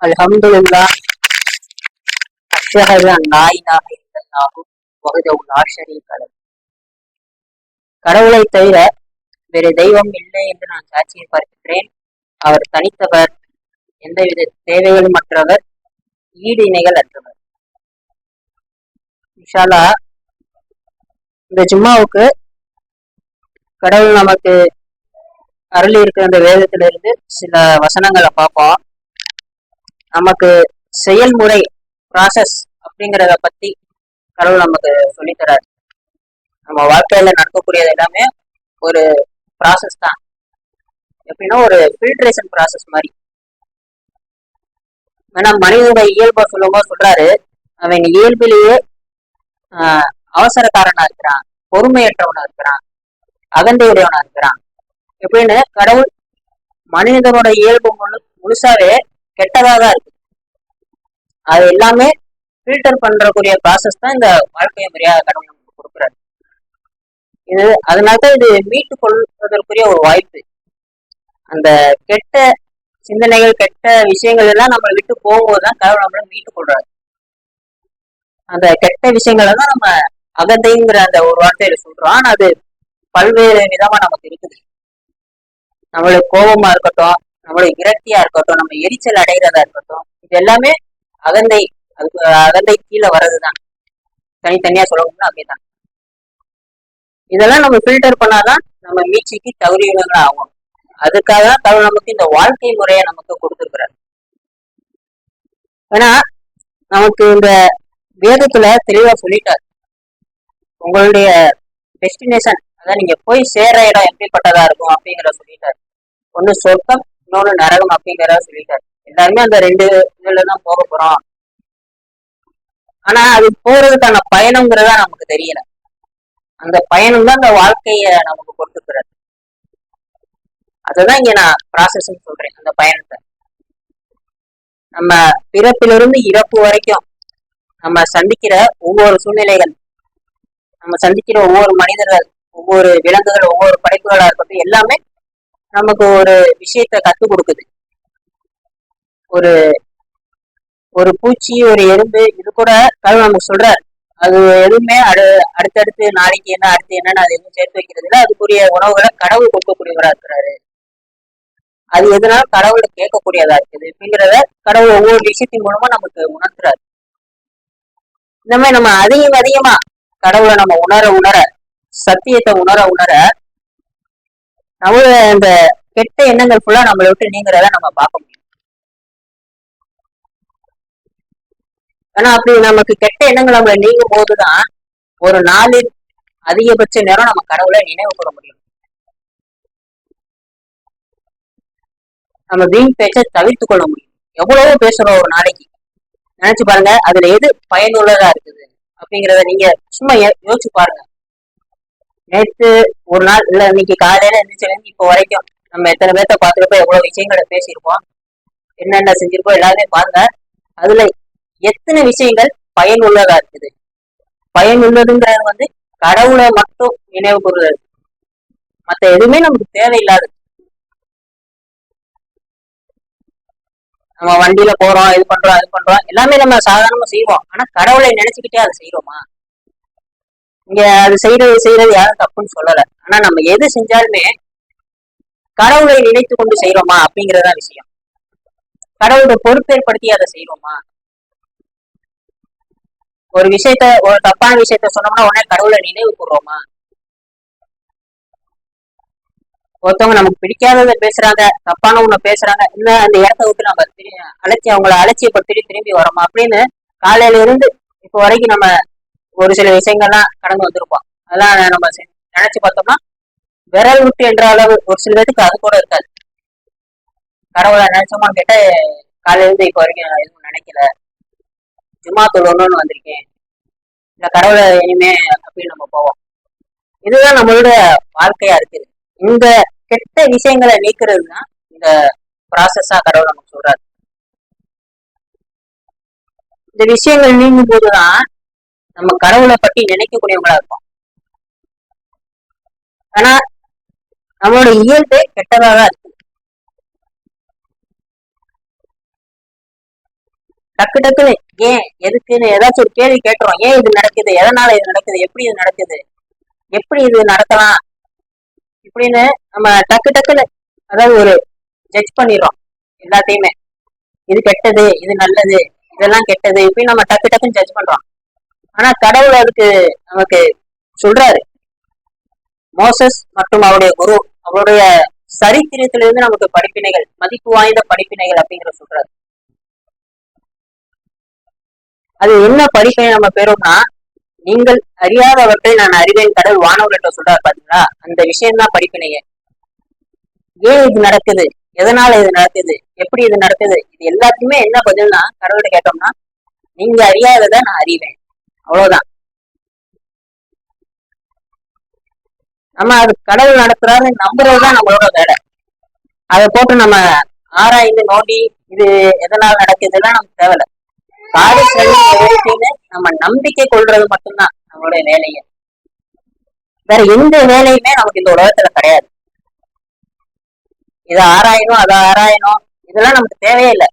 அல்ஹம்துலில்லாஹ் அஷ்ஹது அன் லா இலாஹ இல்லல்லாஹு வஹ்தஹு லா ஷரீக லஹு. கடவுளை தவிர வேறு தெய்வம் இல்லை என்று நான் சாட்சியை பார்க்கிறேன். அவர் தனித்தவர், எந்தவித தேவைகளும் மற்றவர், ஈடு இணைகள் அற்றவர். இன்ஷா அல்லாஹ் இந்த ஜும்மாவுக்கு கடவுள் நமக்கு அருளி இருக்கிற அந்த வேதத்திலிருந்து சில வசனங்களை பார்ப்போம். நமக்கு செயல்முறை ப்ராசஸ் அப்படிங்கிறத பத்தி கடவுள் நமக்கு சொல்லித்தராரு. நம்ம வாழ்க்கையில நடக்கக்கூடியது எல்லாமே ஒரு ப்ராசஸ் தான். எப்படின்னா ஒரு ஃபில்ட்ரேஷன் ப்ராசஸ் மாதிரி. ஏன்னா மனிதனோட இயல்பை சொல்லும்போது சொல்றாரு, அவன் இயல்பிலேயே அவசரக்காரனா இருக்கிறான், பொறுமையற்றவனா இருக்கிறான், அகந்தையுடையவனா இருக்கிறான். எப்படின்னு கடவுள் மனிதனோட இயல்பு முழுசாவே கெட்டதாக தான் இருக்கு. அது எல்லாமே ஃபில்டர் பண்றக்கூடிய ப்ராசஸ் தான் இந்த வாழ்க்கை முறையா கடவுள் நமக்கு கொடுக்குறாரு. இது அதனால்தான் இது மீட்டு கொள்வதற்குரிய ஒரு வாய்ப்பு. அந்த கெட்ட சிந்தனைகள், கெட்ட விஷயங்கள் எல்லாம் நம்மளை விட்டு போகும்போதுதான் கடவுள் நம்மளை மீட்டு கொள்றாரு. அந்த கெட்ட விஷயங்களை தான் நம்ம அகந்தைங்கிற அந்த ஒரு வார்த்தையில சொல்றோம். ஆனா அது பல்வேறு விதமா நமக்கு இருக்குது. நம்மளுக்கு கோபமா இருக்கட்டும், நம்மளுக்கு விரக்தியா இருக்கட்டும், நம்ம எரிச்சல் அடைகிறதா இருக்கட்டும், இது எல்லாமே அகந்தை. அதுக்கு அகந்தை கீழே வர்றதுதான். தனித்தனியா சொல்லணும்னா அப்படிதான். இதெல்லாம் நம்ம ஃபில்டர் பண்ணாதான் நம்ம மீட்சிக்கு தகுதியுள்ளவங்களா ஆகும். அதுக்காக தான் கடவுள் நமக்கு இந்த வாழ்க்கை முறையை நமக்கு கொடுத்துருக்கிறார். ஏன்னா நமக்கு இந்த வேதத்துல தெளிவா சொல்லிட்டார், உங்களுடைய டெஸ்டினேஷன், அதான் நீங்க போய் சேர இடம் எப்படிப்பட்டதா இருக்கும் அப்படிங்கிற சொல்லிட்டாரு. ஒண்ணு சொர்க்கம், இன்னொன்னு நரகம் அப்படிங்கிறத சொல்லிட்டாரு. எல்லாருமே அந்த ரெண்டு இதுல தான் போக போறோம். ஆனா அது போறதுக்கான பயணம்ங்கிறதா நமக்கு தெரியல. அந்த பயணம் தான் அந்த வாழ்க்கைய நமக்கு கொடுத்துக்கிறாரு. அதுதான் இங்க நான் ப்ராசஸ் சொல்றேன். அந்த பயணத்தை நம்ம பிறப்பிலிருந்து இறப்பு வரைக்கும் நம்ம சந்திக்கிற ஒவ்வொரு சூழ்நிலைகள், நம்ம சந்திக்கிற ஒவ்வொரு மனிதர்கள், ஒவ்வொரு விலங்குகள், ஒவ்வொரு படைப்புகளா இருக்கட்டும், எல்லாமே நமக்கு ஒரு விஷயத்த கத்துக் கொடுக்குது. ஒரு ஒரு பூச்சி, ஒரு எறும்பு, இது கூட கடவுள் நமக்கு சொல்றாரு. அது எதுவுமே அடுத்தடுத்து நாளைக்கு என்ன, அடுத்து என்னன்னு அது எதுவும் சேர்த்து வைக்கிறது இல்லை. அதுக்குரிய உணவுகளை கடவுள் கொடுக்கக்கூடியவரா இருக்கிறாரு. அது எதனால கடவுளை கேட்கக்கூடியதா இருக்குது அப்படிங்கிறத கடவுள் ஒவ்வொரு விஷயத்தின் மூலமா நமக்கு உணர்த்துறாரு. இந்த மாதிரி நம்ம அதிகமா கடவுளை நம்ம உணர சத்தியத்தை உணர நம்ம இந்த கெட்ட எண்ணங்கள் ஃபுல்லா நம்மளை விட்டு நீங்கிறத நம்ம பார்க்க முடியும். ஆனா அப்படி நமக்கு கெட்ட எண்ணங்கள் நம்மளை நீங்கும் போதுதான் ஒரு நாளில் அதிகபட்ச நேரம் நம்ம கடவுளை நினைவு கூற முடியும். நம்ம வீண் பேச்சை தவிர்த்து கொள்ள முடியும். எவ்வளவோ பேசுறோம் ஒரு நாளைக்கு. நினைச்சு பாருங்க, அதுல எது பயனுள்ளதா இருக்குது அப்படிங்கிறத நீங்க சும்மா யோசிச்சு பாருங்க. நேற்று ஒரு நாள் இல்ல, இன்னைக்கு காலையில இருந்துச்சு இப்போ வரைக்கும் நம்ம எத்தனை பேர்த்த பார்த்துருப்போம், எவ்வளவு விஷயங்களை பேசியிருப்போம், என்னென்ன செஞ்சிருப்போம், எல்லாருமே பாருங்க. அதுல எத்தனை விஷயங்கள் பயனுள்ளதா இருக்குது. பயனுள்ளதுங்கிறது கடவுளை மட்டும் நினைவு கூறுறது. மற்ற எதுவுமே நமக்கு தேவையில்லாது. நம்ம வண்டியில போறோம், இது பண்றோம் அது பண்றோம், எல்லாமே நம்ம சாதாரணமா செய்வோம். ஆனா கடவுளை நினைச்சுக்கிட்டே அதை செய்யறோமா? இங்க அது செய்யறது யாரும் தப்புன்னு சொல்லல. ஆனா நம்ம எது செஞ்சாலுமே கடவுளை நினைத்து கொண்டு செய்யறோமா அப்படிங்கறதா விஷயம். கடவுளோட பொறுப்பேற்படுத்தி அதை செய்யறோமா? ஒரு விஷயத்த, ஒரு தப்பான விஷயத்த சொன்னோம்னா உடனே கடவுளை நினைவு கூறுறோமா? ஒருத்தவங்க நமக்கு பிடிக்காதத பேசுறாங்க, தப்பான ஒண்ணு பேசுறாங்க, இன்னும் அந்த இடத்த விட்டு நம்ம அவங்களை அலட்சியப்படுத்தி திரும்பி வரோமா அப்படின்னு காலையில இருந்து இப்போ வரைக்கும் நம்ம ஒரு சில விஷயங்கள்லாம் கடந்து வந்திருப்போம். அதெல்லாம் நம்ம நினைச்சு பார்த்தோம்னா விரல் விட்டு என்ற அளவு ஒரு சில பேருக்கு அது கூட இருக்காது. கடவுளை நினைச்சோமான்னு கேட்ட காலையில இருந்து இப்போ வரைக்கும் எதுவும் நினைக்கல, ஜும்மா தொழுவணும்னு வந்திருக்கேன், இந்த கடவுளை இனிமே அப்படின்னு நம்ம போவோம். இதுதான் நம்மளோட வாழ்க்கையா இருக்குது. இந்த கெட்ட விஷயங்களை நீக்கிறது தான் இந்த ப்ராசஸா கடவுள் நமக்கு சொல்றாரு. இந்த விஷயங்கள் நீங்கும் போதுதான் நம்ம கடவுளை பற்றி நினைக்கக்கூடியவங்களா இருப்போம். ஆனா நம்மளோட இயல்பே கெட்டதாக இருக்கு. டக்கு டக்குன்னு ஏன் எதுக்குன்னு ஏதாச்சும் ஒரு கேள்வி கேட்டுரும். ஏன் இது நடக்குது, எதனால இது நடக்குது, எப்படி இது நடக்குது, எப்படி இது நடக்கலாம் இப்படின்னு நம்ம டக்கு டக்குன்னு அதாவது ஒரு ஜட்ஜ் பண்ணிடுறோம் எல்லாத்தையுமே. இது கெட்டது, இது நல்லது, இதெல்லாம் கெட்டது இப்படின்னு நம்ம டக்கு டக்குன்னு ஜட்ஜ் பண்றோம். ஆனா கடவுள் அதுக்கு நமக்கு சொல்றாரு. மோசஸ் மற்றும் அவருடைய குரு அவருடைய சரித்திரத்திலிருந்து நமக்கு படிப்பினைகள், மதிப்பு வாய்ந்த படிப்பினைகள் அப்படிங்கிற சொல்றாரு. அது என்ன படிப்பினை நம்ம பெறும்னா, நீங்கள் அறியாதவற்றை நான் அறிவேன் கடவுள் வானவர்கிட்ட சொல்றாரு பாத்தீங்களா, அந்த விஷயம்தான் படிப்பினையே. ஏன் இது நடக்குது, எதனால இது நடக்குது, எப்படி இது நடக்குது, இது எல்லாத்தையுமே என்ன பதில்னா கடவுள்கிட்ட கேட்டோம்னா, நீங்க அறியாததை நான் அறிவேன், அவ்வளவுதான். நம்ம அது கடவுள் நடத்துறாரு நம்புறதுதான் நம்மளோட வேலை. அதை போட்டு நம்ம ஆராய்ந்து நோண்டி இது எதனால நடக்குதுலாம் நமக்கு தேவையில்ல. காடு செல்லுன்னு நம்ம நம்பிக்கை கொள்றது மட்டும்தான் நம்மளுடைய வேலையை. வேற எந்த வேலையுமே நமக்கு இந்த உலகத்துல கிடையாது. இதை ஆராயணும், அதை ஆராயணும், இதெல்லாம் நமக்கு தேவையே இல்லை.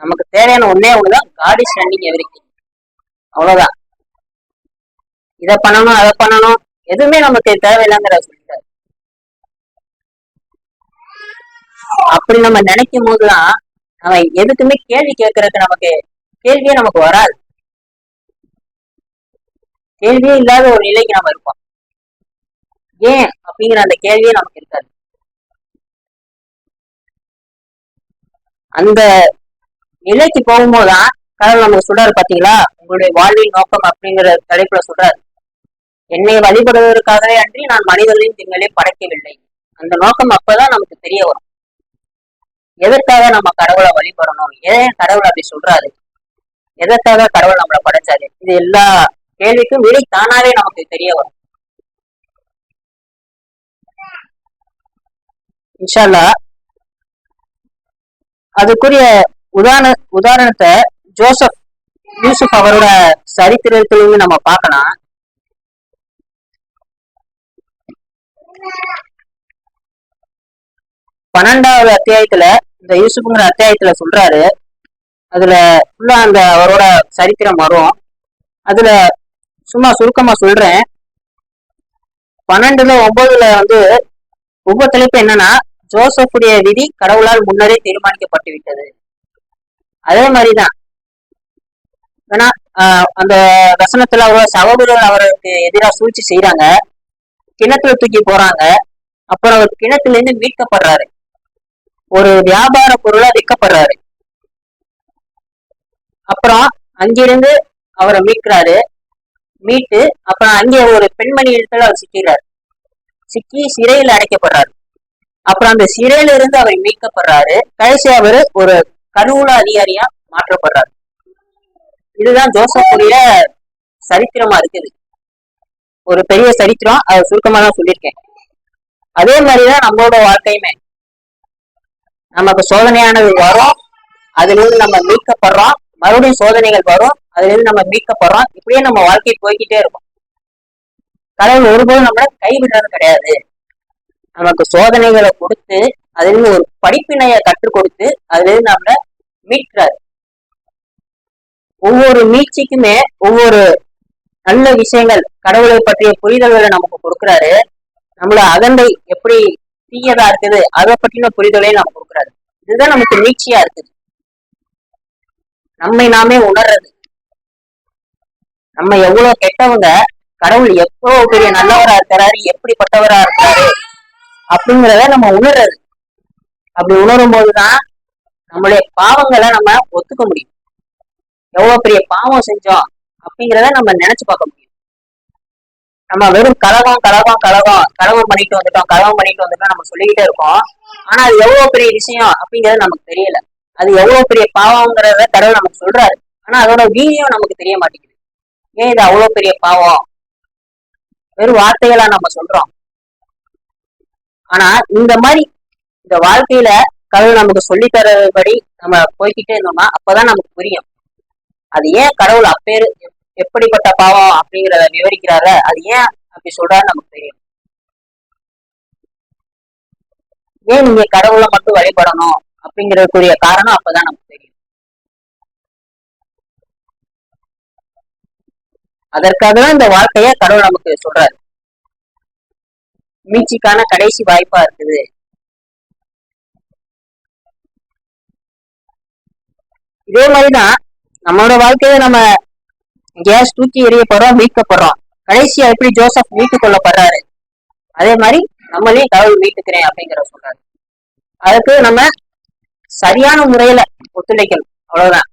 நமக்கு தேவையான ஒன்னே ஒண்ணுதான், காட் இஸ் ரன்னிங் எவ்ரிதிங், அவ்வளவுதான். இதை பண்ணணும், அதை பண்ணணும், எதுவுமே நமக்கு தேவையில்லைங்கிற சொல்லிட்டாரு. அப்படி நம்ம நினைக்கும் போதுதான் நம்ம எதுக்குமே கேள்வி கேட்கறதுக்கு நமக்கு கேள்வியே நமக்கு வராது. கேள்வியே இல்லாத ஒரு நிலைக்கு நம்ம இருப்போம். ஏன் அப்படிங்கிற அந்த கேள்வியே நமக்கு இருக்காது. அந்த நிலைக்கு போகும்போதுதான் கடவுள் நமக்கு சொல்றாரு பாத்தீங்களா, உங்களுடைய வாழ்வின் நோக்கம் அப்படிங்கிற தலைப்புல சொல்றாரு, என்னை வழிபடுவதற்காகவே அன்றி நான் மனிதர்களின் திங்களை படைக்கவில்லை. அந்த நோக்கம் அப்பதான் நமக்கு தெரிய வரும். எதற்காக நம்ம கடவுளை வழிபடணும், ஏன் கடவுள் அப்படி சொல்றாரு, எதற்காக கடவுள் நம்மளை படைச்சாரு, இது எல்லா கேள்விக்கும் விடை தானாவே நமக்கு தெரிய வரும். இன்ஷா அல்லாஹ் அதுக்குரிய உதாரணத்தை யூசுப் அவரோட சரித்திரத்திலிருந்து நம்ம பார்க்கலாம். பன்னெண்டாவது அத்தியாயத்துல இந்த யூசுப்ங்கிற அத்தியாயத்துல சொல்றாரு. அதுல ஃபுல்லா அந்த அவரோட சரித்திரம் வரும். அதுல சும்மா சுருக்கமா சொல்றேன். 12:9 வந்து உப தலைப்பு என்னன்னா, ஜோசப்புடைய விதி கடவுளால் முன்னரே தீர்மானிக்கப்பட்டு விட்டது. அதே மாதிரிதான் ஏன்னா அந்த வசனத்துல அவரோட சகோதரர்கள் அவருக்கு எதிராக சூழ்ச்சி செய்யறாங்க, கிணத்துல தூக்கி போறாங்க. அப்புறம் அவர் கிணத்துல இருந்து மீட்கப்படுறாரு, ஒரு வியாபார பொருளா விற்கப்படுறாரு. அப்புறம் அங்கிருந்து அவரை மீட்கிறாரு. மீட்டு அப்புறம் அங்கே ஒரு பெண்மணி இடத்துல அவர் சிக்கிறாரு. சிக்கி சிறையில் அடைக்கப்படுறாரு. அப்புறம் அந்த சிறையில இருந்து அவர் மீட்கப்படுறாரு. கடைசி அவர் ஒரு கருவூல அதிகாரியா மாற்றப்படுறாரு. இதுதான் ஜோசப்புடைய சரித்திரமா இருக்குது. ஒரு பெரிய சரித்திரம், அதை சுருக்கமா தான் சொல்லியிருக்கேன். அதே மாதிரிதான் நம்மளோட வாழ்க்கையுமே. நமக்கு சோதனையானது வரும், அதுல இருந்து நம்ம மீட்கப்படுறோம். மறுபடியும் சோதனைகள் வரும், அதுல இருந்து நம்ம மீட்கப்படுறோம். இப்படியே நம்ம வாழ்க்கை போய்கிட்டே இருக்கும். கடவுள் ஒருபோதும் நம்மள கைவிடுறது கிடையாது. நமக்கு சோதனைகளை கொடுத்து அதுல இருந்து ஒரு படிப்பினைய கற்றுக் கொடுத்து அதுல இருந்து நம்மள மீட்கிறாரு. ஒவ்வொரு மீட்சிக்குமே ஒவ்வொரு நல்ல விஷயங்கள், கடவுளை பற்றிய புரிதல்களை நமக்கு கொடுக்குறாரு. நம்மள அகந்தை எப்படி தீயதா இருக்குது அதை பற்றின புரிதலையும் நமக்கு கொடுக்குறாரு. இதுதான் நமக்கு மீட்சியா இருக்குது. நம்மை நாமே உணர்றது. நம்ம எவ்வளவு கெட்டவங்க, கடவுள் எவ்வளவு பெரிய நல்லவரா இருக்கிறாரு, எப்படிப்பட்டவரா இருக்கிறாரு அப்படிங்கிறத நம்ம உணர்றது. அப்படி உணரும் போதுதான் நம்மளுடைய பாவங்களை நம்ம ஒத்துக்க முடியும். எவ்வளவு பெரிய பாவம் செஞ்சோம் அப்படிங்கிறத நம்ம நினைச்சு பார்க்க முடியும். நம்ம வெறும் கலகம் கலகம் கலகம் கலகம் பண்ணிட்டு வந்துட்டோம் நம்ம சொல்லிக்கிட்டே இருக்கோம். ஆனா அது எவ்வளவு பெரிய விஷயம் அப்படிங்கிறது நமக்கு தெரியல. அது எவ்வளவு பெரிய பாவம்ங்கிறத கடவுள் நமக்கு சொல்றாரு. ஆனா அதோட வீரியம் நமக்கு தெரிய மாட்டேங்குது. ஏன் இது அவ்வளவு பெரிய பாவம், வெறும் வார்த்தைகளா நம்ம சொல்றோம். ஆனா இந்த மாதிரி இந்த வாழ்க்கையில கடவுள் நமக்கு சொல்லி தரபடி நம்ம போய்கிட்டே இருந்தோம்னா அப்பதான் நமக்கு புரியும். அது ஏன் கடவுள் அப்பேரு எப்படிப்பட்ட பாவம் அப்படிங்கிறத விவரிக்கிறாரு, அது ஏன் அப்படி சொல்றாரு நமக்கு தெரியும். ஏன் நீங்க கடவுளை மட்டும் வழிபடணும் அப்படிங்கிறதுக்குரிய காரணம் அப்பதான் நமக்கு தெரியும். அதற்காக தான் இந்த வாழ்க்கைய கடவுள் நமக்கு சொல்றாரு. மீட்சிக்கான கடைசி வாய்ப்பா இருக்குது. இதே மாதிரிதான் நம்மளோட வாழ்க்கையில நம்ம கேஸ் தூக்கி எறியப்படுறோம், மீட்கப்படுறோம். கடைசியா எப்படி ஜோசப் மீட்டு கொள்ளப்படுறாரு, அதே மாதிரி நம்மளையும் கடவுள் மீட்டுக்கிறேன் அப்படிங்கிற சொல்றாரு. அதுக்கு நம்ம சரியான முறையில ஒத்துழைக்கணும், அவ்வளவுதான்.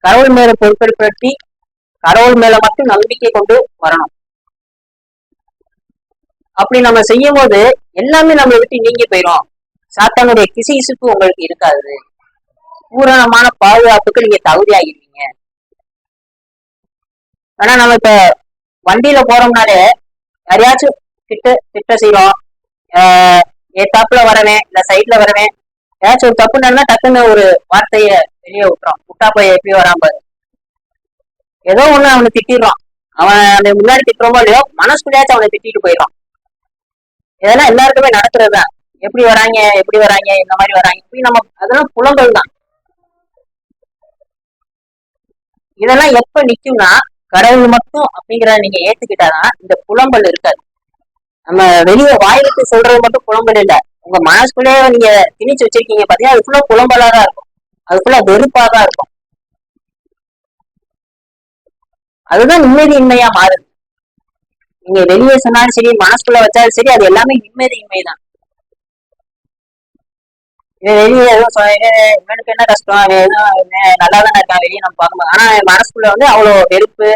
கடவுள் மேல பொறுப்பேற்படுத்தி கடவுள் மேல மட்டும் நம்பிக்கை கொண்டு வரணும். அப்படி நம்ம செய்யும் போது எல்லாமே நம்மளை விட்டு நீங்கி போயிடும். சாத்தானுடைய கிசுகிசுப்பு உங்களுக்கு இருக்காது. பூரணமான பாதுகாப்புக்கு நீங்க தகுதியாகிருவீங்க. ஆனா நம்ம இப்ப வண்டியில போறோம்னாலே யாரையாச்சும் திட்ட செய்யறோம். ஏத்தாப்புல வரவேன், இல்ல சைட்ல வரவேன், ஏதாச்சும் ஒரு தப்பு நடந்தா டக்குன்னு ஒரு வார்த்தைய வெளியே விட்டுறோம். விட்டா போய் எப்படி வராம பாரு, ஏதோ ஒண்ணு அவனை திட்டிடுறான். அவன் அந்த முன்னாடி திட்டுறோமோ இல்லையோ, மனசுக்குள்ளையாச்சும் அவனை திட்டிட்டு போயிடுறான். இதெல்லாம் எல்லாருக்குமே நடக்கிறதுதான். எப்படி வராங்க, எப்படி வராங்க, இந்த மாதிரி வராங்க, இப்படி நம்ம அதெல்லாம் புலம்பல் தான். இதெல்லாம் எப்ப நிக்கும்னா கடவுள் மட்டும் அப்படிங்கிற நீங்க ஏத்துக்கிட்டாதான் இந்த புலம்பல் இருக்காது. நம்ம வெளியே வாயிலுக்கு சொல்றது மட்டும் புலம்பல் இல்ல, உங்க மனசுக்குள்ளேயே நீங்க திணிச்சு வச்சிருக்கீங்க பாத்தீங்கன்னா, அது ஃபுல்லா புலம்பலாதான் இருக்கும், அது ஃபுல்லா வெறுப்பாதான் இருக்கும். அதுதான் நிம்மதியின்மையா மாறுது. நீங்க வெளியே சொன்னாலும் சரி, மனசுக்குள்ள வச்சாலும் சரி, அது எல்லாமே நிம்மதியின்மைதான். வெளியே இவனுக்கு என்ன கஷ்டம், நல்லா தானே இருக்கான் வெளியே நம்ம பார்க்கும்போது, ஆனா மனசுக்குள்ள வந்து அவ்வளவு வெறுப்பு,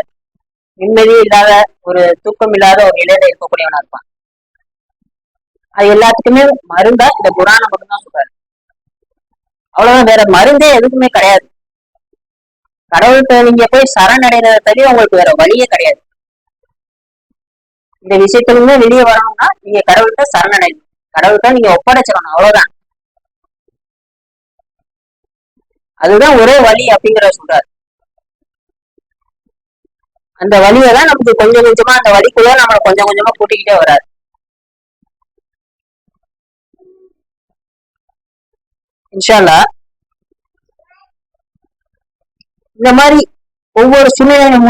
நிம்மதி இல்லாத, ஒரு தூக்கம் இல்லாத ஒரு நிலையில இருக்கக்கூடியவனா இருப்பான். அது எல்லாத்துக்குமே மருந்தா இந்த புராணம் மட்டும்தான் சொல்றாரு. அவ்வளவுதான், வேற மருந்தே எதுக்குமே கிடையாது. கடவுள்கிட்ட நீங்க போய் சரணடைறத தவிர உங்களுக்கு வேற வழியே கிடையாது. இந்த விஷயத்திலுமே வெளியே வரணும்னா நீங்க கடவுள்கிட்ட சரணடையணும், கடவுள்கிட்ட நீங்க ஒப்படைச்சிடணும், அவ்வளவுதான். அதுதான் ஒரே வழி அப்படிங்கிற சொல்றாரு. அந்த வழியெல்லாம் நமக்கு கொஞ்சம் கொஞ்சமா, அந்த வழிக்குள்ள நம்மளை கொஞ்சம் கொஞ்சமா கூட்டிக்கிட்டே வராரு. இன்ஷா அல்லாஹ் இந்த மாதிரி ஒவ்வொரு சூழ்நிலைகள்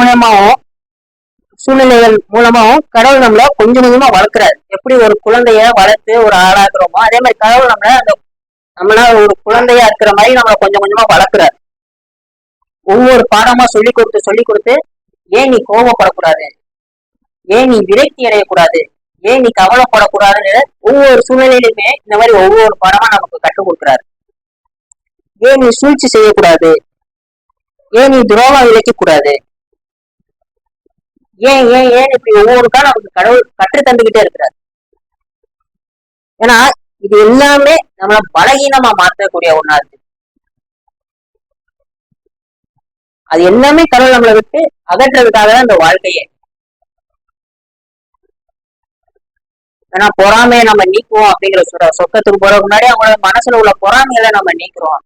மூலமாவும் கடவுள் நம்மள கொஞ்சம் கொஞ்சமா வளர்க்கிறாரு. எப்படி ஒரு குழந்தைய வளர்த்து ஒரு ஆளாக்குறோமோ, அதே மாதிரி கடவுள் நம்மள ஒரு குழந்தையா இருக்கிற மாதிரி நம்மளை கொஞ்சம் கொஞ்சமா வளர்க்கிறாரு. ஒவ்வொரு பாடமா சொல்லி கொடுத்து ஏன் நீ கோபப்படக்கூடாது, ஏன் நீ விரக்தி அடையக்கூடாது, ஏன் நீ கவலைப்படக்கூடாதுன்னு ஒவ்வொரு சூழ்நிலையிலுமே இந்த மாதிரி ஒவ்வொரு பாடமா நமக்கு கற்றுக் கொடுக்கிறாரு. ஏன் நீ சூழ்ச்சி செய்யக்கூடாது, ஏன் நீ துரோகம் விளைக்கக்கூடாது, ஏன் ஏன் ஏன் இப்படி ஒவ்வொருக்கா நமக்கு கடவுள் கற்று தந்துகிட்டே இருக்கிறார். ஏன்னா இது எல்லாமே நம்மள பலகீனமா மாற்றக்கூடிய ஒண்ணா இருக்கு. அது எல்லாமே கடவுள் நம்மளை விட்டு அகற்றதுக்காக தான் இந்த வாழ்க்கையே. ஏன்னா பொறாமையை நம்ம நீக்குவோம் அப்படிங்கிற சொர்க்கத்துக்கு போறதுக்கு முன்னாடி அவங்களோட மனசுல உள்ள பொறாமைகளை நம்ம நீக்குறோம்.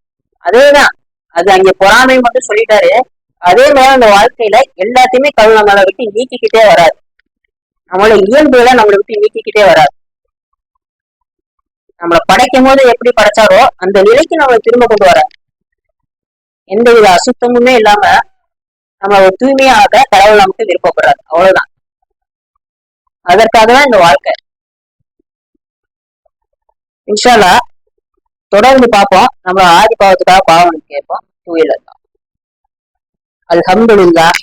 அதேதான், அது அங்க பொறாமை மட்டும் சொல்லிட்டாரு. அதே மாதிரி அந்த வாழ்க்கையில எல்லாத்தையுமே கடவுள் நம்மளை விட்டு நீக்கிக்கிட்டே வராது. நம்மளோட இயல்புகளை நம்மளை விட்டு நீக்கிக்கிட்டே வராது. நம்மளை படைக்கும் போது எப்படி படைச்சாரோ அந்த நிலைக்கு நம்மளை திரும்ப கொண்டு வர, எந்தவித அசுத்தமுமே இல்லாம நம்ம ஒரு தூய்மையாக கடவுள் நமக்கு விருப்பப்படுறாரு, அவ்வளவுதான். அதற்காக தான் இந்த வாழ்க்கை. இன்ஷா அல்லாஹ் தொடர்ந்து பார்ப்போம். நம்ம ஆதி பாவத்துக்காக பாவம் கேட்போம். தூயல அல்ஹம்துலில்லாஹ்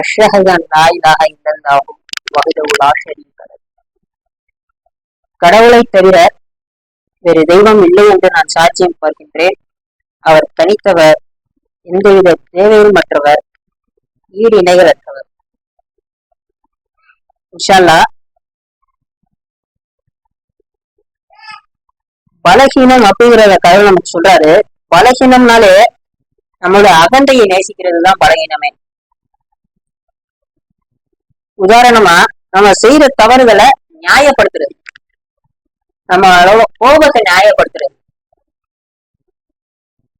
அஷ்ஹது அன் லா இலாஹ இல்லல்லாஹு வஹ்தஹு லா ஷரீக லஹு. கடவுளை தவிர வேறு தெய்வம் இல்லை என்று நான் சாட்சியம் பார்க்கின்றேன். அவர் தனித்தவர், எந்தவித தேவையும் மற்றவர், ஈடு இணைகளற்றவர். இன்ஷா அல்லாஹ் பலகீனம் அப்படிங்கிறத கடவுள் நமக்கு சொல்றாரு. பலகீனம்னாலே நம்மளோட அகந்தையை நேசிக்கிறது தான் பலகீனமே. உதாரணமா நம்ம செய்யற தவறுகளை நியாயப்படுத்துறது, நம்மளோட கோபத்தை நியாயப்படுத்துறது,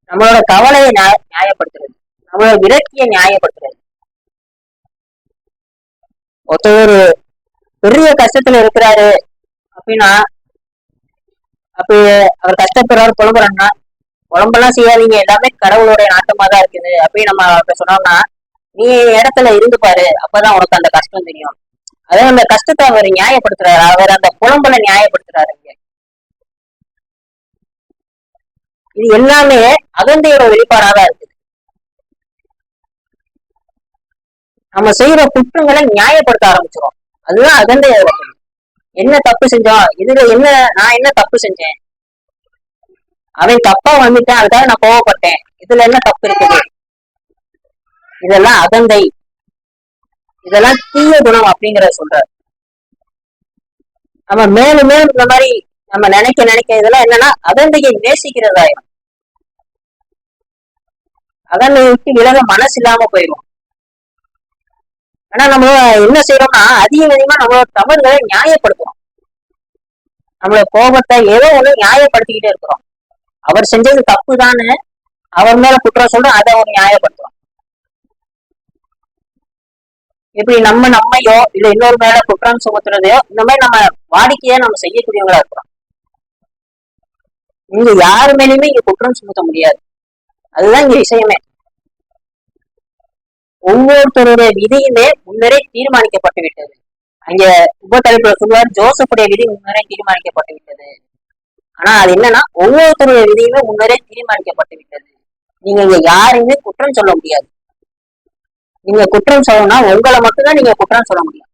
நம்மளோட கவலையை நியாயப்படுத்துறது, நம்மளோட விரக்தியை நியாயப்படுத்துறது. ஒருத்தர் பெரிய கஷ்டத்துல இருக்கிறாரு அப்படின்னா, அப்ப அவர் கஷ்டப்படுறாரு புலம்புறாங்கன்னா, புலம்பெல்லாம் செய்யாதீங்க, எல்லாமே கடவுளுடைய நாட்டமா தான் இருக்குது அப்படின்னு நம்ம அவர்கிட்ட சொன்னோம்னா நீ இடத்துல இருந்து பாரு, அப்பதான் உனக்கு அந்த கஷ்டம் தெரியும். அதே அந்த கஷ்டத்தை அவர் நியாயப்படுத்துறாரு, அவர் அந்த புலம்பலை நியாயப்படுத்துறாரு. இது எல்லாமே அகந்தையோட வெளிப்பாடாதான் இருக்கு. நம்ம செய்யற குற்றங்களை நியாயப்படுத்த ஆரம்பிச்சிடும். அதுதான் அகந்தையோட. என்ன தப்பு செஞ்சோம், இதுல என்ன, நான் என்ன தப்பு செஞ்சேன், அவன் தப்பா வந்துட்டான், அதுக்காக நான் கோவப்பட்டேன், இதுல என்ன தப்பு இருக்குது, இதெல்லாம் அகந்தை, இதெல்லாம் தீய குணம் அப்படிங்கறத சொல்றாரு. நம்ம மேலும் மேலும் இந்த மாதிரி நம்ம நினைக்க நினைக்க இதெல்லாம் என்னன்னா அகந்தையை நேசிக்கிறதாயிரும். அகந்தையை விட்டு விலக மனசு இல்லாம போயிடும். ஆனா நம்ம என்ன செய்யறோம்னா அதிகமா நம்மளோட தவறுகளை நியாயப்படுத்துறோம். நம்மளோட கோபத்தை ஏதோ ஒண்ணு நியாயப்படுத்திக்கிட்டே இருக்கிறோம். அவர் செஞ்சது தப்பு தானே, அவர் மேல குற்றம் சொல்றோம், அதை அவர் நியாயப்படுத்துறோம். இப்படி நம்மையோ இல்ல இன்னொரு மேல குற்றம் சுமத்துறதையோ இந்த மாதிரி நம்ம வாடிக்கையா நம்ம செய்யக்கூடியவங்களா இருக்கிறோம். இங்க யாரு மேலேயுமே இங்க குற்றம் சுமத்த முடியாது. அதுதான் இங்க விஷயமே. ஒவ்வொருத்தருடைய விதியுமே முன்னரே தீர்மானிக்கப்பட்டு விட்டது. அங்க உபத்தலைப்புல சொல்லுவார், ஜோசப்புடைய விதி முன்னரே தீர்மானிக்கப்பட்டு விட்டது. ஆனா அது என்னன்னா ஒவ்வொருத்தருடைய விதியுமே முன்னரே தீர்மானிக்கப்பட்டு விட்டது. நீங்க இங்க யாரையுமே குற்றம் சொல்ல முடியாது. நீங்க குற்றம் சொல்லணும்னா உங்களை மட்டும்தான் நீங்க குற்றம் சொல்ல முடியும்.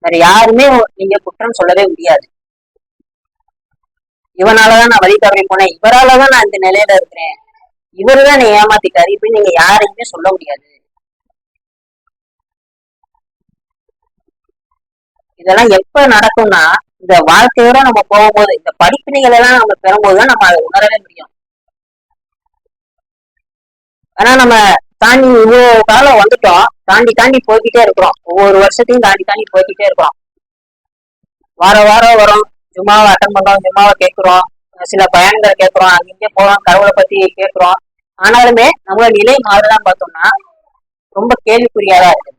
வேற யாருமே நீங்க குற்றம் சொல்லவே முடியாது. இவனாலதான் நான் வழி தவறி போனேன், இவராலதான் நான் இந்த நிலையில இருக்கிறேன், இவருதான் என்னை ஏமாத்திட்டாரு, இப்படி நீங்க யாரையுமே சொல்ல முடியாது. இதெல்லாம் எப்ப நடக்கும்னா இந்த வாழ்க்கையோட நம்ம போகும்போது, இந்த படிப்பினைகள் எல்லாம் நம்ம பெறும்போதுதான் நம்ம அதை உணரவே முடியும். ஆனா நம்ம தாண்டி இவ்வளவு காலம் வந்துட்டோம், தாண்டி தாண்டி போய்கிட்டே இருக்கிறோம், ஒவ்வொரு வருஷத்தையும் தாண்டி தாண்டி போய்கிட்டே இருக்கிறோம். வாரம் வாரம் வரும், ஜும்மாவை அட்டன் பண்றோம், ஜும்மாவை கேட்கிறோம், சில பயன்களை கேட்கிறோம், அங்கிங்கே போறோம், கடவுளை பத்தி கேட்கிறோம். ஆனாலுமே நம்மளோட நிலை மாறுதான் பார்த்தோம்னா ரொம்ப கேள்விக்குறியாதான் இருக்கு.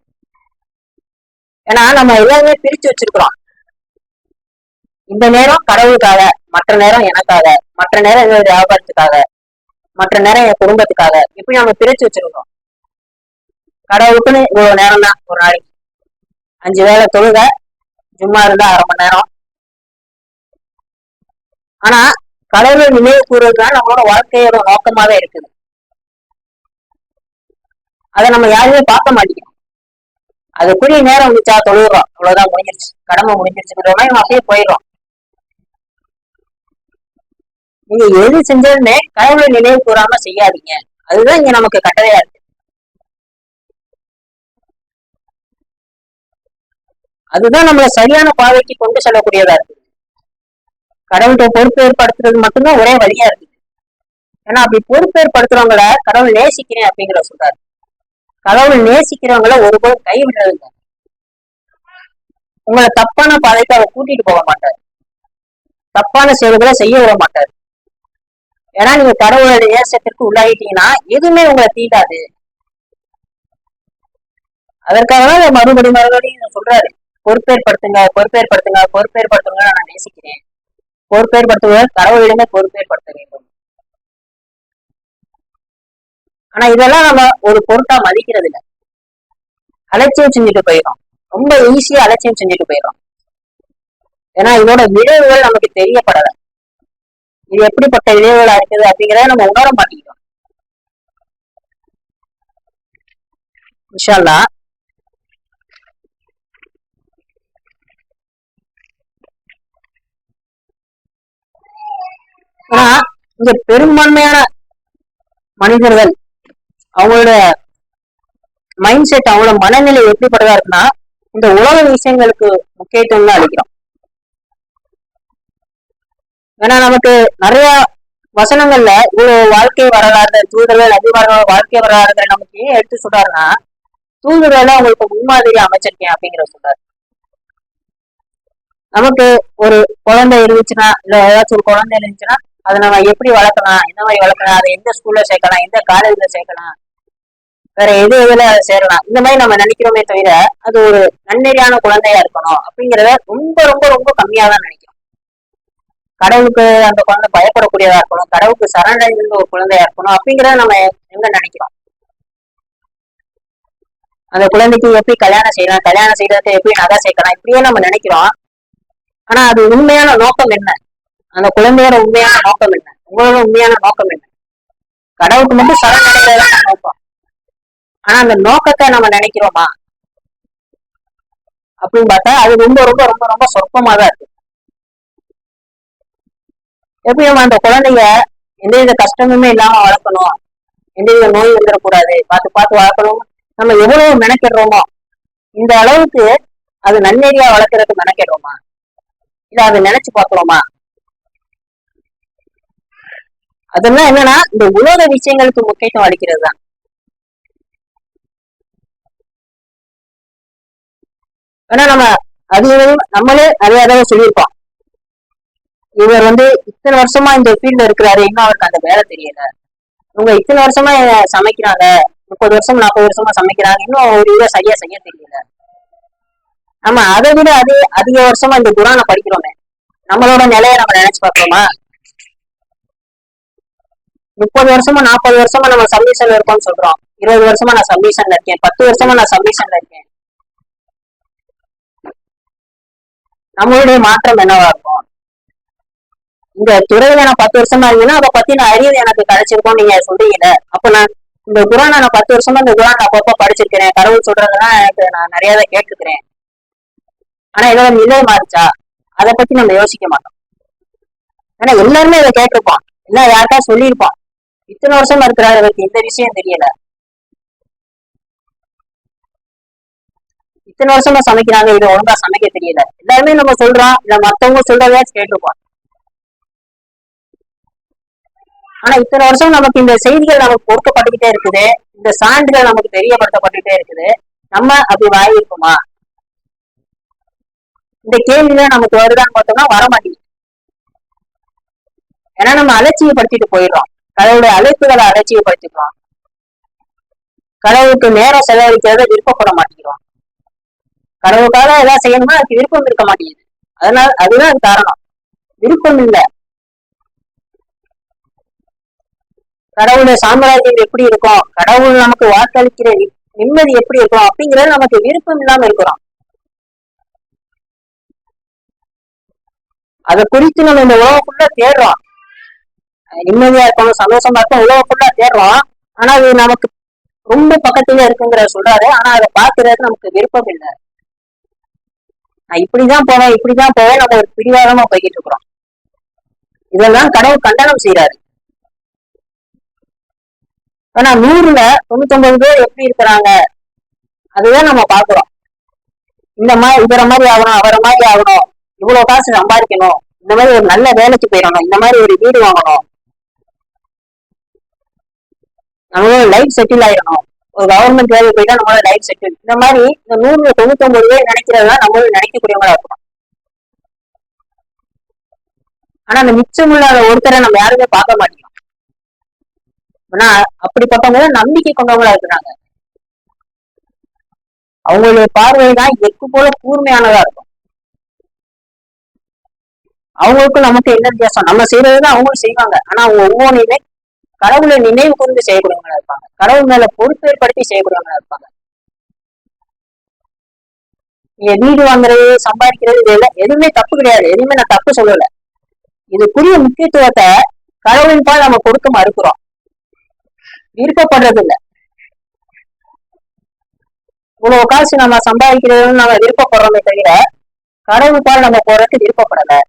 ஏன்னா நம்ம எல்லாருமே பிரிச்சு வச்சிருக்கிறோம். இந்த நேரம் கடவுளுக்காக, மற்ற நேரம் எனக்காக, மற்ற நேரம் என்னோட வியாபாரத்துக்காக, மற்ற நேரம் என் குடும்பத்துக்காக, இப்படி நம்ம பிரிச்சு வச்சிருக்கோம். கடவுளுக்குன்னு இவ்வளவு நேரம் தான் ஒரு நாளைக்கு, 5 வேளை தொழுக, ஜும்மா இருந்தா 1/2 மணி நேரம். ஆனா கடவுளை நினைவு கூறுறதுதான் நம்மளோட வாழ்க்கையோட நோக்கமாவே இருக்குது. அதை நம்ம யாருமே பார்க்க மாட்டேங்கிறோம். அதுக்குரிய நேரம் வந்துச்சா தொழுகிறோம், அவ்வளவுதான், முடிஞ்சிருச்சு, கடமை முடிஞ்சிருச்சுங்கிற மாதிரி நம்ம அப்படியே போயிடுறோம். நீங்க எது செஞ்சாலுமே கடவுளை நினைவு கூறாம செய்யாதீங்க, அதுதான் இங்க நமக்கு கட்டளையா இருக்கு. அதுதான் நம்மள சரியான பாதைக்கு கொண்டு செல்லக்கூடியதா இருக்கு. கடவுள்கிட்ட பொறுப்பு ஏற்படுத்துறது மட்டும்தான் ஒரே வழியா இருக்கு. ஏன்னா அப்படி பொறுப்பு ஏற்படுத்துறவங்கள கடவுள் நேசிக்கிறேன் அப்படிங்கிற சொல்றாரு. கடவுள் நேசிக்கிறவங்கள ஒருபோதும் கைவிடுறதுங்க. உங்களை தப்பான பாதைக்கு அவர் கூட்டிட்டு போக மாட்டார், தப்பான செயல்களை செய்ய விட மாட்டார். ஏன்னா நீங்க கடவுளுடைய நேசத்திற்கு உள்ளாகிட்டீங்கன்னா எதுவுமே உங்களை தீண்டாது. அதற்காக தான் மறுபடியும் சொல்றாரு, பொறுப்பேற்படுத்துங்க, பொறுப்பேற்படுத்துங்க, பொறுப்பேற்படுத்துங்க, நான் நேசிக்கிறேன். பொறுப்பேற்படுத்துவதால் கடவுளிடமே பொறுப்பேற்படுத்த வேண்டும். ஆனா இதெல்லாம் நம்ம ஒரு பொருட்டா மதிக்கிறது இல்லை, அலட்சியம் செஞ்சுட்டு போயிடும். ரொம்ப ஈஸியா அலட்சியம் செஞ்சுட்டு போயிடும். ஏன்னா இதோட விளைவுகள் நமக்கு தெரியப்படல, இது எப்படிப்பட்ட விளைவுகளா இருக்குது அப்படிங்கிறத நம்ம உணர மாட்டேங்கிறோம். இன்ஷா அல்லாஹ் ஆனா இங்க பெரும்பான்மையான மனிதர்கள் அவங்களோட மைண்ட் செட், அவங்களோட மனநிலை எப்படிப்பட்டதா இருக்குன்னா இந்த உலக விஷயங்களுக்கு முக்கியத்துவம் தான் அளிக்கிறோம். ஏன்னா நமக்கு நிறைய வசனங்கள்ல இவ்வளவு வாழ்க்கை வரலாறு, தூதர்கள் அதிகாரிகளோட வாழ்க்கை வரலாறுகள் நமக்கு ஏன் எடுத்து சொல்றாருன்னா, தூதர்களை அவங்களுக்கு முன்மாதிரி அமைச்சிருக்கேன் அப்படிங்கிற சொல்றாரு. நமக்கு ஒரு குழந்தை இருந்துச்சுன்னா, இல்ல ஏதாச்சும் ஒரு குழந்தை இருந்துச்சுன்னா அதை நம்ம எப்படி வளர்க்கலாம், எந்த மாதிரி வளர்க்கலாம், அதை எந்த ஸ்கூல்ல சேர்க்கலாம், எந்த காலேஜ்ல சேர்க்கலாம், வேற எதுல அதை சேரலாம், இந்த மாதிரி நம்ம நினைக்கிறோமே தவிர அது ஒரு நன்னெறியான குழந்தையா இருக்கணும் அப்படிங்கிறத ரொம்ப ரொம்ப ரொம்ப கம்மியா தான் நினைக்கிறோம். கடவுளுக்கு அந்த குழந்தை பயப்படக்கூடியதா இருக்கணும், கடவுளுக்கு சரணடைந்த ஒரு குழந்தையா இருக்கணும் அப்படிங்கிறத நம்ம எங்க நினைக்கிறோம். அந்த குழந்தைக்கு எப்படி கல்யாணம் செய்யலாம், கல்யாணம் செய்யறதுக்கு எப்படி நகை சேர்க்கலாம், இப்படியே நம்ம நினைக்கிறோம். ஆனா அது உண்மையான நோக்கம் என்ன? அந்த குழந்தையோட உண்மையான நோக்கம் என்ன? உங்களோட உண்மையான நோக்கம் என்ன? கடவுளுக்கு மட்டும் சரணடைறதுதான் நோக்கம். ஆனா அந்த நோக்கத்தை நம்ம நினைக்கிறோமா அப்படின்னு பார்த்தா அது ரொம்ப ரொம்ப ரொம்ப ரொம்ப சொற்பமா தான் இருக்கு. எப்படி நம்ம அந்த குழந்தைய எந்தவித கஷ்டமுமே இல்லாம வளர்க்கணும், எந்தவித நோய் வந்துடக்கூடாது, பார்த்து பார்த்து வளர்க்கணும், நம்ம எவ்வளவு மெனக்கிடுறோமோ இந்த அளவுக்கு அது நன்னெறியா வளர்க்கறதுக்கு மெனக்கிடுறோமா, இல்ல அதை நினைச்சு பார்க்கிறோமா? அதெல்லாம் என்னன்னா இந்த உலக விஷயங்களுக்கு முக்கியத்துவம் அளிக்கிறது தான். ஏன்னா நம்ம அது நம்மளே நிறைய தடவை சொல்லியிருப்போம், இவர் இத்தனை வருஷமா இந்த ஃபீல்ட்ல இருக்கிறாரு, இன்னும் அவருக்கு அந்த வேலை தெரியல. இவங்க இத்தனை வருஷமா சமைக்கிறாங்க, 30 வருஷம் 40 வருஷமா சமைக்கிறாங்க, இன்னும் ஒரு இதை சரியா செய்ய தெரியல. நம்ம அதை விட அதிக வருஷமா இந்த குரானை படிக்கிறோமே, நம்மளோட நிலையை நம்ம நினைச்சு பார்க்கணுமா? 30 வருஷமா 40 வருஷமா நம்ம சப்மிஷன்ல இருக்கோம்னு சொல்றோம், 20 வருஷமா நான் சப்மிஷன்ல இருக்கேன், 10 வருஷமா நான் சப்மிஷன்ல இருக்கேன். நம்மளுடைய மாற்றம் என்னவா இருக்கும்? இந்த துறையில நான் 10 வருஷமா இருந்தீங்கன்னா அதை பத்தி நான் அறிவு எனக்கு கிடைச்சிருக்கோம் நீங்க சொல்றீங்கல்ல, அப்ப நான் இந்த குரானை நான் 10 வருஷமா இந்த குரான் அப்பப்ப படிச்சிருக்கிறேன், கடவுள் சொல்றதெல்லாம் எனக்கு நான் நிறைய கேட்டுக்கிறேன். ஆனா இதோட நிலை மாறிச்சா? அதை பத்தி நம்ம யோசிக்க மாட்டோம். ஏன்னா எல்லாருமே இதை கேட்டிருப்போம், எல்லாம் யாருக்கா சொல்லியிருப்போம், இத்தனை வருஷமா இருக்கிறாரு அவருக்கு இந்த விஷயம் தெரியல, இத்தனை வருஷமா சமைக்கிறாங்க இதை ஒழுங்கா சமைக்க தெரியல, எல்லாருமே நம்ம சொல்றோம், இல்ல மத்தவங்க சொல்றதா கேட்டிருப்போம். ஆனா இத்தனை வருஷம் நமக்கு இந்த செய்திகள் நமக்கு கொடுக்கப்பட்டுக்கிட்டே இருக்குது, இந்த சான்றுகள் நமக்கு தெரியப்படுத்தப்பட்டுட்டே இருக்குது, நம்ம அப்படி வாங்கியிருக்குமா? இந்த கேள்வியில நமக்கு வருதான்னு பார்த்தோம்னா வரமாட்டேங்குது. ஏன்னா நம்ம அலட்சியப்படுத்திட்டு போயிடுறோம், கடவுளுடைய அழைப்புகளை அலட்சியப்படுத்திக்கிறோம், கடவுளுக்கு நேரம் செலவழிக்கிறத விருப்பப்பட மாட்டேங்கிறோம், கடவுளுக்காக ஏதாவது செய்யணும்னா அதுக்கு விருப்பம் இருக்க மாட்டேங்குது. அதனால அதுதான் காரணம், விருப்பம் இல்லை. கடவுளுடைய சாம்ராஜ்யம் எப்படி இருக்கும், கடவுள் நமக்கு வாக்களிக்கிற நிம்மதி எப்படி இருக்கும் அப்படிங்கிறது நமக்கு விருப்பம் இல்லாம இருக்கிறோம். அதை குறித்து நம்ம இந்த உலகம் ஃபுல்லா தேடுறோம், நிம்மதியா இருக்கணும், சந்தோஷமா இருக்கும், உலகம் ஃபுல்லா தேடுறோம். ஆனா அது நமக்கு ரொம்ப பக்கத்துல இருக்குங்கிற சொல்றாரு, ஆனா அதை பாக்குறது நமக்கு விருப்பம் இல்லை. நான் இப்படிதான் போவேன் நம்ம ஒரு பிடிவாதமா போய்கிட்டு இருக்கிறோம். இதெல்லாம் கடவுள் கண்டனம் செய்யறாரு. ஆனா 100ல 99 பேர் எப்படி இருக்கிறாங்க அதுதான் நம்ம பாக்குறோம். இந்த மாதிரி இவரை மாதிரி ஆகணும், அவரை மாதிரி ஆகணும், இவ்வளவு காசு சம்பாதிக்கணும், இந்த மாதிரி ஒரு நல்ல வேலைக்கு போயிடணும், இந்த மாதிரி ஒரு வீடு வாங்கணும், நம்மளோட லைஃப் செட்டில் ஆயிடணும், ஒரு கவர்மெண்ட் வேலை போயிட்டா நம்மளோட லைஃப் செட்டில், இந்த மாதிரி இந்த 100ல 99 பேர் நினைக்கிறதுதான் நம்மளும் நினைக்கக்கூடியவங்களா இருக்கணும். ஆனா அந்த மிச்சமுள்ள ஒருத்தரை நம்ம யாருமே பார்க்க மாட்டோம். ஆனா அப்படிப்பட்டவங்க நம்பிக்கை கொண்டவங்களா இருக்கிறாங்க, அவங்களுடைய பார்வைதான் எக்கு போல கூர்மையானதா இருக்கும். அவங்களுக்கும் நமக்கு என்ன வித்தியாசம்? நம்ம செய்யறதுதான் அவங்களும் செய்வாங்க, ஆனா அவங்க ஒவ்வொன்றையுமே கடவுளை நினைவு கூர்ந்து செய்யக்கூடியவங்களா இருப்பாங்க, கடவுள் மேல பொறுப்பேற்படுத்தி செய்யக்கூடியவங்களா இருப்பாங்க. நீங்க வீடு வாங்குறது, சம்பாதிக்கிறது, இது எதுவுமே தப்பு கிடையாது, எதுவுமே நான் தப்பு சொல்லல. இதுக்குரிய முக்கியத்துவத்தை கடவுளின் பால் நம்ம கொடுக்க மறுக்கிறோம், விருப்பப்படுறது இல்லை. இவ்வளவு காசு நம்ம சம்பாதிக்கிறதுன்னு நம்ம விருப்பப்படுறோமே தவிர கடவுள் பால் நம்ம போறதுக்கு விருப்பப்படல.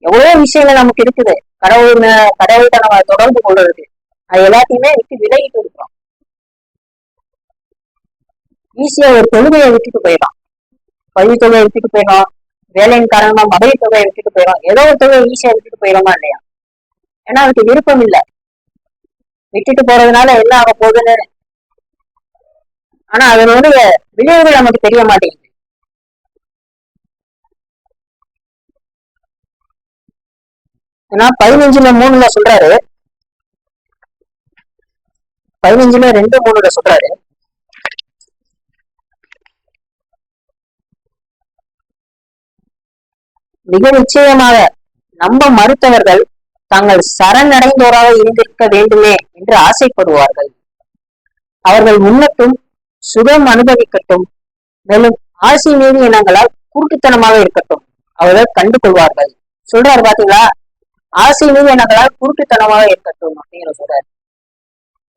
எவ்வளவு விஷயங்கள் நமக்கு இருக்குது கடவுள்கிட்ட நம்ம தொடர்பு கொள்றதுக்கு, அது எல்லாத்தையுமே விட்டு விலகிட்டு இருக்கிறோம். ஈஸியா ஒரு தொழுகையை விட்டுட்டு போயிடும், பள்ளி தொகையை விட்டுட்டு போயிடும், வேலையின் காரணமா மகளிர் தொகையை விட்டுட்டு போயிடும், ஏதோ ஒரு தொகையை ஈஸியா விட்டுட்டு போயிடுமா இல்லையா? ஏன்னா அதுக்கு விருப்பம் இல்லை, விட்டுட்டு போறதுனால என்ன ஆக போகுதுன்னு. ஆனா அதனுடைய விளைவுகள் நமக்கு தெரிய மாட்டேங்குது. ஏன்னா 15:3 சொல்றாரு, 15:2-3 சொல்றாரு, மிக நிச்சயமாக நம்ப மறுத்தவர்கள் தாங்கள் சரணடைந்தோராக இருந்திருக்க வேண்டுமே என்று ஆசைப்படுவார்கள். அவர்கள் முன்னத்தும் சுகம் அனுபவிக்கட்டும். மேலும் ஆசை மீது எண்ணங்களால் குருட்டுத்தனமாக இருக்கட்டும், அவர்கள் கண்டு கொள்வார்கள். சொல்றாரு பாத்தீங்களா, ஆசை மீது எண்ணங்களால் குருட்டுத்தனமாக இருக்கட்டும் அப்படிங்கிற சொல்றாரு.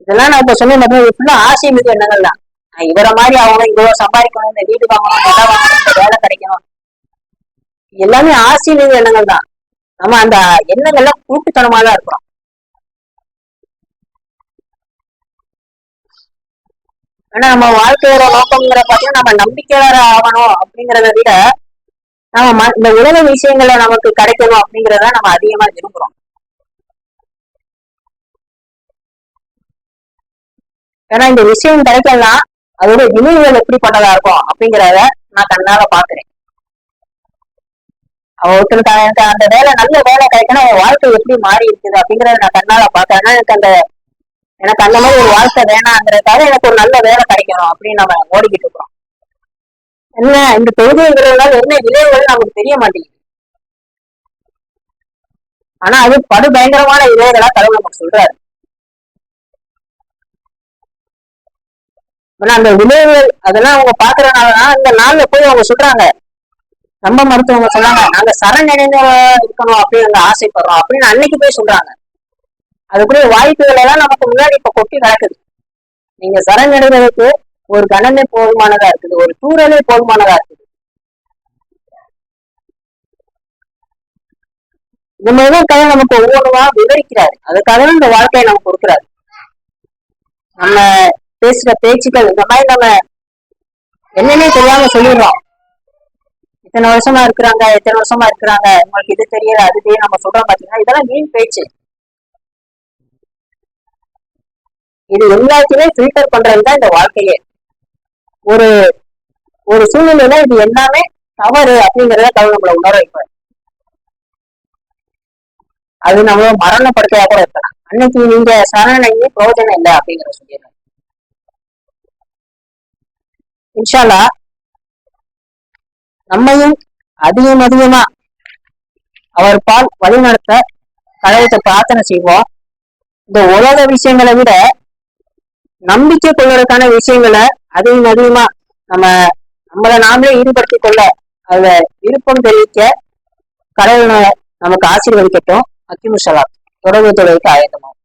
இதெல்லாம் நான் இப்ப சொன்ன ஃபுல்லா ஆசை மீது எண்ணங்கள் தான். இவரை மாதிரி அவங்க இவ்வளவு சம்பாதிக்கணும், இந்த வீடு வாங்கணும், இடம் வாங்கணும், இந்த வேலை கிடைக்கணும், எல்லாமே ஆசை மீது எண்ணங்கள் தான். நம்ம அந்த எண்ணங்கள்ல கூட்டுத்தனமா தான் இருக்கிறோம். ஆனா நம்ம வாழ்க்கையோட நோக்கம்ங்கிற பார்த்தீங்கன்னா நம்ம நம்பிக்கையாளர் ஆகணும் அப்படிங்கிறத விட நம்ம இந்த உலக விஷயங்களை நமக்கு கிடைக்கணும் அப்படிங்கிறத நம்ம அதிகமா விரும்புறோம். ஏன்னா இந்த விஷயம் கிடைக்கலாம், அதோட விளைவுகள் எப்படிப்பட்டதா இருக்கும் அப்படிங்கிறத நான் கண்ணால பாக்குறேன். ஒருத்தருக்கு எனக்கு அந்த வேலை நல்ல வேலை கிடைக்கணும், என் வாழ்க்கை எப்படி மாறி இருக்குது அப்படிங்கறத நான் கண்ணால பாக்குறேன். எனக்கு அந்த மாதிரி ஒரு வாழ்க்கை வேணாங்கிறதுக்காக எனக்கு ஒரு நல்ல வேலை கிடைக்கணும் அப்படின்னு நம்ம ஓடிக்கிட்டு இருக்கிறோம். என்ன இந்த தொழுகைங்கிறதுனால என்ன விளைவுகள் நமக்கு தெரிய மாட்டேங்குது. ஆனா அது படு பயங்கரமான விளைவுகளா கடவுள் நமக்கு சொல்றாரு. ஆனா அந்த விளைவுகள் அதெல்லாம் அவங்க பாக்குறதுனாலதான் அந்த நாள்ல போய் அவங்க சொல்றாங்க, நம்ம மருத்துவங்க சொன்னாங்க நாங்க சரணடைந்து இருக்கணும் அப்படின்னு ஆசைப்படுறோம் அப்படின்னு அன்னைக்கு போய் சொல்றாங்க. அதுக்குரிய வாய்ப்புகள் எல்லாம் நமக்கு முன்னாடி இப்ப கொட்டி நடக்குது. நீங்க சரணடைகிறதுக்கு ஒரு கணமே போதுமானதா இருக்குது, ஒரு தூரலே போதுமானதா இருக்குது. இந்த மாதிரிதான் கதை நமக்கு ஒவ்வொருவா விவரிக்கிறாரு. அதுக்காக இந்த வாழ்க்கையை நமக்கு கொடுக்குறாரு. நம்ம பேசுற பேச்சுக்கள் இந்த மாதிரி நம்ம என்னன்னே தெரியாம சொல்லிடுறோம். இத்தனை வருஷமா இருக்கிறாங்க, உங்களுக்கு இது தெரியல அது தெரியல நம்ம சொல்றோம் பாத்தீங்கன்னா, இதெல்லாம் வீண் பேச்சு. இது எல்லாத்தையுமே ஃபில்டர் பண்றதுதான் இந்த வாழ்க்கையே. ஒரு ஒரு சூழ்நிலையில இது எல்லாமே தவறு அப்படிங்கிறத கடவுள் நம்மளை உணர வைப்பார். அது நம்ம மரணப்படுத்தையா கூட இருக்கலாம். அன்னைக்கு நீங்க சரணடைந்து பிரயோஜனம் இல்லை அப்படிங்கிற சொல்லிடுறேன். இன்ஷா அல்லாஹ் நம்மையும் அதிகமா அவர் பால் வழிநடத்த கடவுளை பிரார்த்தனை செய்வோம். இந்த உலக விஷயங்களை விட நம்பிக்கை கொள்வதற்கான விஷயங்களை அதிகமா நம்மளை நாமளே ஈடுபடுத்திக் கொள்ள அதுல விருப்பம் தெரிவிக்க கடவுள் நமக்கு ஆசீர்வதிக்கட்டும். அக்கிமுசலாம் தொடர்பு தொழிலுக்கு ஆயத்தமாகும்.